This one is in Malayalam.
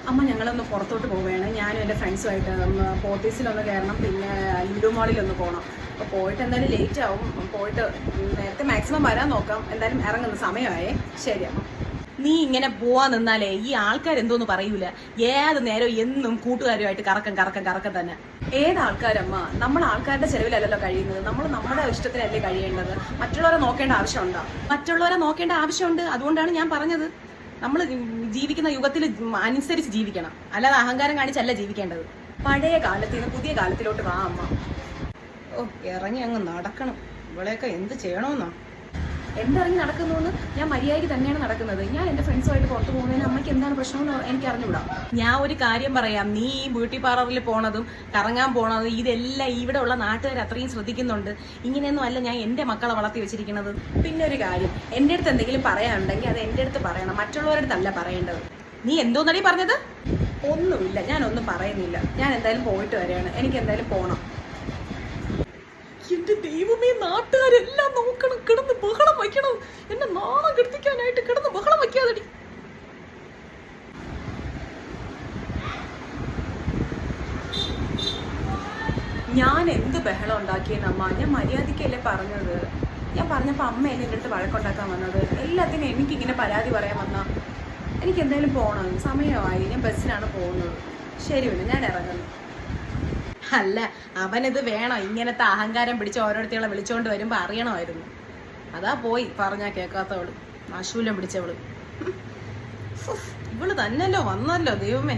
അമ്മ ഞങ്ങളൊന്ന് പുറത്തോട്ട് പോവുകയാണ്. ഞാനും എൻ്റെ ഫ്രണ്ട്സുമായിട്ട് പോത്തീസിലൊന്ന് കയറണം, പിന്നെ ലുലു മാളിലൊന്ന് പോകണം. അപ്പോൾ പോയിട്ട് എന്തായാലും ലേറ്റ് ആവും. പോയിട്ട് നേരത്തെ മാക്സിമം വരാൻ നോക്കാം. എന്തായാലും ഇറങ്ങുന്ന സമയമായേ. ശരി അമ്മ. നീ ഇങ്ങനെ പോവാൻ നിന്നാലേ ഈ ആൾക്കാർ എന്തോന്ന് പറയൂല. ഏത് നേരം എന്നും കൂട്ടുകാരുമായിട്ട് കറക്കം തന്നെ. ഏത് ആൾക്കാരമ്മ? നമ്മൾ ആൾക്കാരുടെ ചെലവിലല്ലല്ലോ കഴിയുന്നത്. നമ്മൾ നമ്മുടെ ഇഷ്ടത്തിനല്ലേ കഴിയേണ്ടത്. മറ്റുള്ളവരെ നോക്കേണ്ട ആവശ്യമുണ്ടോ? മറ്റുള്ളവരെ നോക്കേണ്ട ആവശ്യമുണ്ട്. അതുകൊണ്ടാണ് ഞാൻ പറഞ്ഞത്, നമ്മൾ ജീവിക്കുന്ന യുഗത്തിൽ അനുസരിച്ച് ജീവിക്കണം, അല്ലാതെ അഹങ്കാരം കാണിച്ചല്ല ജീവിക്കേണ്ടത്. പഴയ കാലത്ത് നിന്ന് പുതിയ കാലത്തിലോട്ട് വാ അമ്മ. ഓ, ഇറങ്ങി അങ്ങ് നടക്കണം. ഇവളെയൊക്കെ എന്ത് ചെയ്യണമെന്നോ? എന്തിറങ്ങി നടക്കുന്നു? ഞാൻ മര്യാദയ്ക്ക് തന്നെയാണ് നടക്കുന്നത്. ഞാൻ എൻ്റെ ഫ്രണ്ട്സുമായിട്ട് പുറത്ത് പോകുന്നതിന് അമ്മയ്ക്ക് എന്താണ് പ്രശ്നമെന്ന് എനിക്ക് അറിഞ്ഞുകൂടാ. ഞാൻ ഒരു കാര്യം പറയാം, നീ ഈ ബ്യൂട്ടി പാർലറിൽ പോണതും കറങ്ങാൻ പോണതും ഇതെല്ലാം ഇവിടെ ഉള്ള നാട്ടുകാർ അത്രയും ശ്രദ്ധിക്കുന്നുണ്ട്. ഇങ്ങനെയൊന്നും അല്ല ഞാൻ എൻ്റെ മക്കളെ വളർത്തി വെച്ചിരിക്കുന്നത്. പിന്നെ ഒരു കാര്യം, എൻ്റെ അടുത്ത് എന്തെങ്കിലും പറയാനുണ്ടെങ്കിൽ അത് എൻ്റെ അടുത്ത് പറയണം, മറ്റുള്ളവരുടെ അടുത്തല്ല പറയേണ്ടത്. നീ എന്തോന്നടി പറഞ്ഞത്? ഒന്നുമില്ല, ഞാനൊന്നും പറയുന്നില്ല. ഞാൻ എന്തായാലും പോയിട്ട് വരികയാണ്. എനിക്ക് എന്തായാലും പോകണം. എന്റെ ദൈവമേ, നാട്ടുകാരെല്ലാം നോക്കണം, കിടന്ന് ബഹളം വയ്ക്കണം. എന്നെ നാണം കെടുത്തിക്കാനായിട്ട് കിടന്ന് ബഹളം വയ്ക്കാതടി. ഞാൻ എന്ത് ബഹളം ഉണ്ടാക്കിയെന്നമ്മ? ഞാൻ മര്യാദയ്ക്കല്ലേ പറഞ്ഞത്. ഞാൻ പറഞ്ഞപ്പോൾ അമ്മയല്ലേ എൻ്റെ അടുത്ത് വഴക്കുണ്ടാക്കാൻ വന്നത്. എല്ലാത്തിനും എനിക്കിങ്ങനെ പരാതി പറയാൻ വന്നാ എനിക്ക് എന്തായാലും പോകണം. സമയമായി, ഞാൻ ബസ്സിനാണ് പോകുന്നത്. ശരിയല്ല, ഞാൻ ഇറങ്ങുന്നു. അല്ല, അവനിത് വേണോ? ഇങ്ങനത്തെ അഹങ്കാരം പിടിച്ച് ഓരോരുത്തരെ വിളിച്ചോണ്ട് വരുമ്പോ അറിയണമായിരുന്നു. അതാ പോയി പറഞ്ഞാ കേൾക്കാത്തവള്, അശൂലം പിടിച്ചവള്. ഇവള് തന്നല്ലോ വന്നല്ലോ, ദൈവമേ.